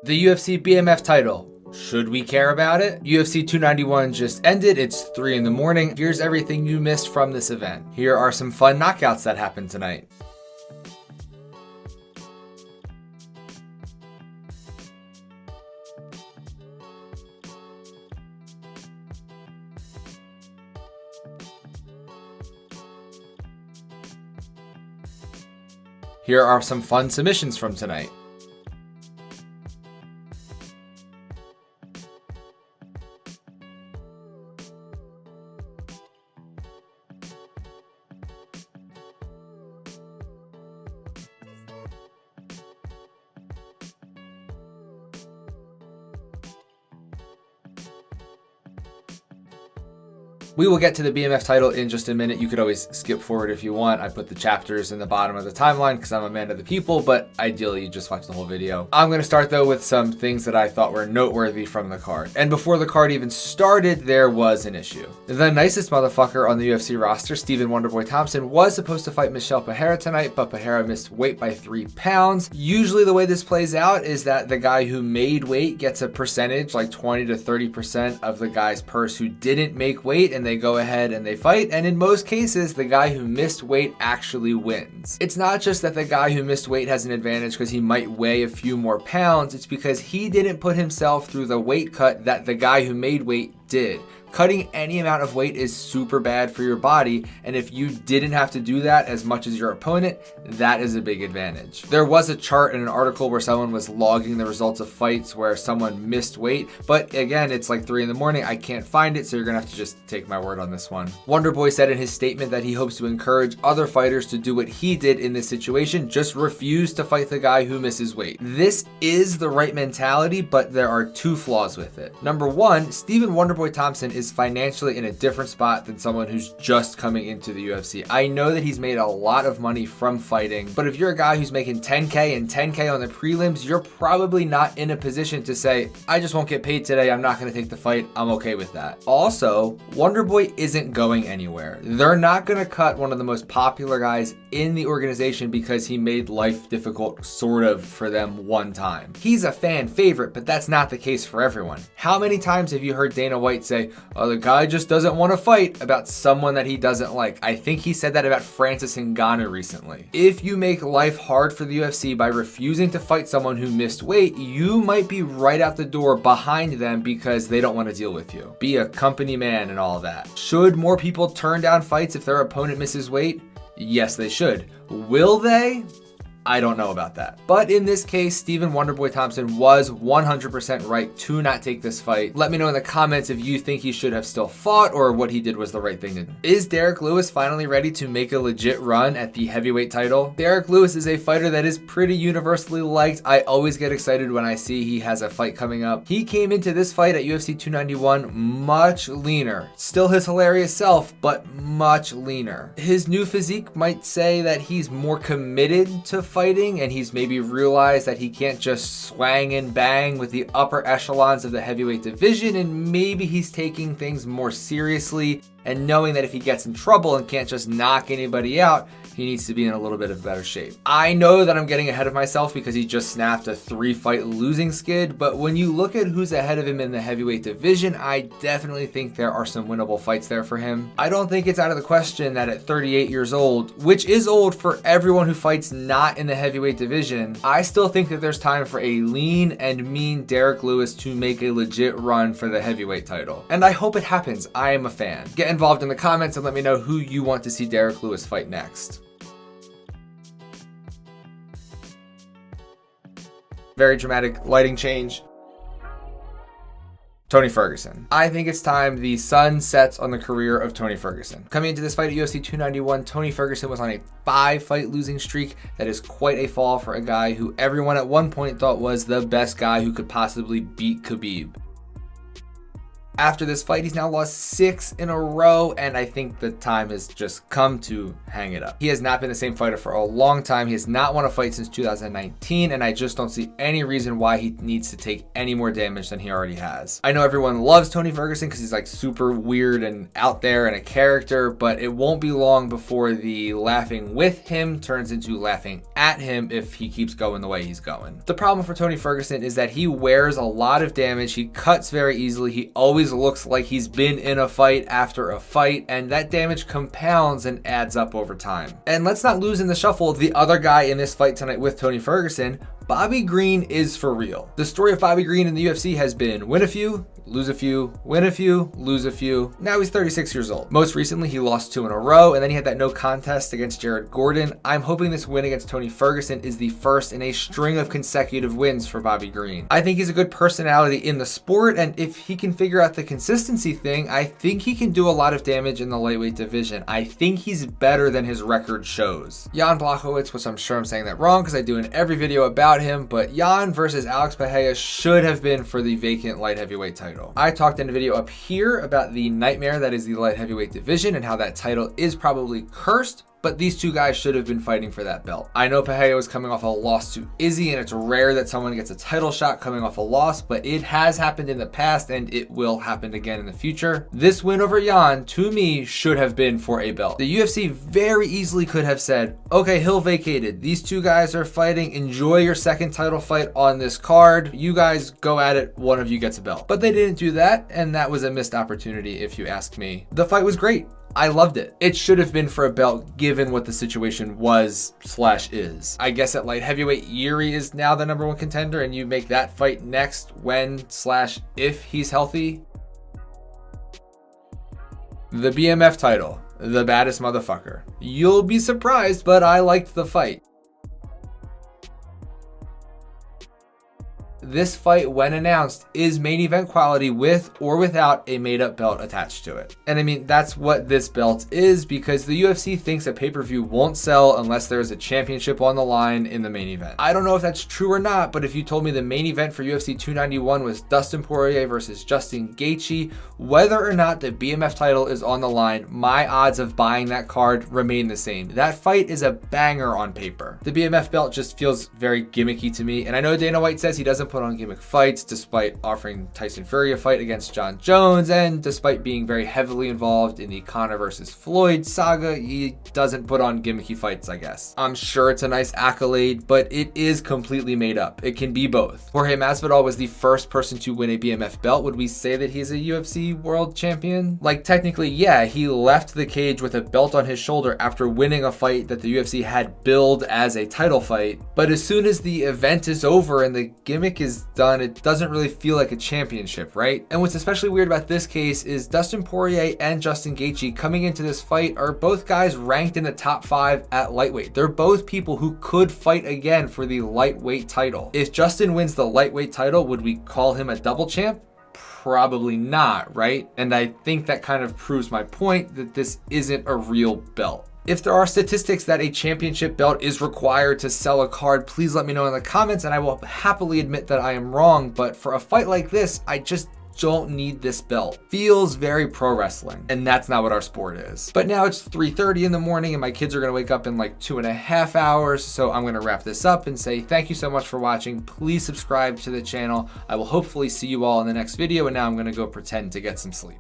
The UFC BMF title. Should we care about it? UFC 291 just ended. It's 3 in the morning. Here's everything you missed from this event. Here are some fun knockouts that happened tonight. Here are some fun submissions from tonight. We will get to the BMF title in just a minute. You could always skip forward if you want. I put the chapters in the bottom of the timeline because I'm a man of the people, but ideally you just watch the whole video. I'm going to start though with some things that I thought were noteworthy from the card. And before the card even started, there was an issue. The nicest motherfucker on the UFC roster, Stephen Wonderboy Thompson, was supposed to fight Michelle Pereira tonight, but Pereira missed weight by 3 pounds. Usually the way this plays out is that the guy who made weight gets a percentage, like 20 to 30% of the guy's purse who didn't make weight, and they go ahead and they fight, and in most cases the guy who missed weight actually wins. It's not just that the guy who missed weight has an advantage because he might weigh a few more pounds, it's because he didn't put himself through the weight cut that the guy who made weight did. Cutting any amount of weight is super bad for your body, and if you didn't have to do that as much as your opponent, that is a big advantage. There was a chart in an article where someone was logging the results of fights where someone missed weight, but again, it's like 3 in the morning, I can't find it, so you're gonna have to just take my word on this one. Wonderboy said in his statement that he hopes to encourage other fighters to do what he did in this situation, just refuse to fight the guy who misses weight. This is the right mentality, but there are 2 flaws with it. Number 1, Stephen Wonderboy Thompson is financially in a different spot than someone who's just coming into the UFC. I know that he's made a lot of money from fighting, but if you're a guy who's making 10K and 10K on the prelims, you're probably not in a position to say, I just won't get paid today, I'm not gonna take the fight, I'm okay with that. Also, Wonderboy isn't going anywhere. They're not gonna cut one of the most popular guys in the organization because he made life difficult, sort of, for them one time. He's a fan favorite, but that's not the case for everyone. How many times have you heard Dana White say, oh, the guy just doesn't want to fight, about someone that he doesn't like? I think he said that about Francis Ngannou recently. If you make life hard for the UFC by refusing to fight someone who missed weight, you might be right out the door behind them because they don't want to deal with you. Be a company man and all that. Should more people turn down fights if their opponent misses weight? Yes, they should. Will they? I don't know about that. But in this case, Stephen Wonderboy Thompson was 100% right to not take this fight. Let me know in the comments if you think he should have still fought or what he did was the right thing to do. Is Derrick Lewis finally ready to make a legit run at the heavyweight title? Derrick Lewis is a fighter that is pretty universally liked. I always get excited when I see he has a fight coming up. He came into this fight at UFC 291 much leaner. Still his hilarious self, but much leaner. His new physique might say that he's more committed to fighting, and he's maybe realized that he can't just swang and bang with the upper echelons of the heavyweight division, and maybe he's taking things more seriously and knowing that if he gets in trouble and can't just knock anybody out, he needs to be in a little bit of better shape. I know that I'm getting ahead of myself because he just snapped a 3-fight losing skid, but when you look at who's ahead of him in the heavyweight division, I definitely think there are some winnable fights there for him. I don't think it's out of the question that at 38 years old, which is old for everyone who fights not in the heavyweight division, I still think that there's time for a lean and mean Derrick Lewis to make a legit run for the heavyweight title. And I hope it happens. I am a fan. Get involved in the comments and let me know who you want to see Derrick Lewis fight next. Very dramatic lighting change. Tony Freguson. I think it's time the sun sets on the career of Tony Freguson. Coming into this fight at UFC 291, Tony Freguson was on a 5-fight losing streak. That is quite a fall for a guy who everyone at one point thought was the best guy who could possibly beat Khabib. After this fight, he's now lost 6 in a row, and I think the time has just come to hang it up. He has not been the same fighter for a long time. He has not won a fight since 2019, and I just don't see any reason why he needs to take any more damage than he already has. I know everyone loves Tony Freguson because he's like super weird and out there and a character, but it won't be long before the laughing with him turns into laughing at him if he keeps going the way he's going. The problem for Tony Freguson is that he wears a lot of damage. He cuts very easily. He always looks like he's been in a fight after a fight, and that damage compounds and adds up over time. And let's not lose in the shuffle the other guy in this fight tonight with Tony Freguson. Bobby Green is for real. The story of Bobby Green in the UFC has been win a few, lose a few, win a few, lose a few. Now he's 36 years old. Most recently, he lost 2 in a row, and then he had that no contest against Jared Gordon. I'm hoping this win against Tony Freguson is the first in a string of consecutive wins for Bobby Green. I think he's a good personality in the sport, and if he can figure out the consistency thing, I think he can do a lot of damage in the lightweight division. I think he's better than his record shows. Jan Blachowicz, which I'm sure I'm saying that wrong because I do in every video about him, but Jan versus Alex Pereira should have been for the vacant light heavyweight title. I talked in a video up here about the nightmare that is the light heavyweight division and how that title is probably cursed, but these two guys should have been fighting for that belt. I know Pereira was coming off a loss to Izzy, and it's rare that someone gets a title shot coming off a loss, but it has happened in the past and it will happen again in the future. This win over Jan, to me, should have been for a belt. The UFC very easily could have said, okay, Hill vacated. These two guys are fighting. Enjoy your second title fight on this card. You guys go at it. One of you gets a belt. But they didn't do that, and that was a missed opportunity if you ask me. The fight was great. I loved it. It should have been for a belt given what the situation was / is. I guess at light heavyweight, Yuri is now the #1 contender, and you make that fight next when / if he's healthy. The BMF title, the baddest motherfucker. You'll be surprised, but I liked the fight. This fight, when announced, is main event quality with or without a made-up belt attached to it. And I mean, that's what this belt is, because the UFC thinks a pay-per-view won't sell unless there's a championship on the line in the main event. I don't know if that's true or not, but if you told me the main event for UFC 291 was Dustin Poirier versus Justin Gaethje, whether or not the BMF title is on the line, my odds of buying that card remain the same. That fight is a banger on paper. The BMF belt just feels very gimmicky to me, and I know Dana White says he doesn't put on gimmick fights despite offering Tyson Fury a fight against John Jones, and despite being very heavily involved in the Conor versus Floyd saga, he doesn't put on gimmicky fights, I guess. I'm sure it's a nice accolade, but it is completely made up. It can be both. Jorge Masvidal was the first person to win a BMF belt. Would we say that he's a UFC world champion? Like, technically, yeah, he left the cage with a belt on his shoulder after winning a fight that the UFC had billed as a title fight, but as soon as the event is over and the gimmick is done, it doesn't really feel like a championship, right? And what's especially weird about this case is Dustin Poirier and Justin Gaethje coming into this fight are both guys ranked in the top 5 at lightweight. They're both people who could fight again for the lightweight title. If Justin wins the lightweight title, would we call him a double champ? Probably not, right? And I think that kind of proves my point that this isn't a real belt. If there are statistics that a championship belt is required to sell a card, please let me know in the comments and I will happily admit that I am wrong. But for a fight like this, I just don't need this belt. Feels very pro wrestling, and that's not what our sport is. But now it's 3:30 in the morning and my kids are gonna wake up in like 2.5 hours. So I'm gonna wrap this up and say thank you so much for watching. Please subscribe to the channel. I will hopefully see you all in the next video, and now I'm gonna go pretend to get some sleep.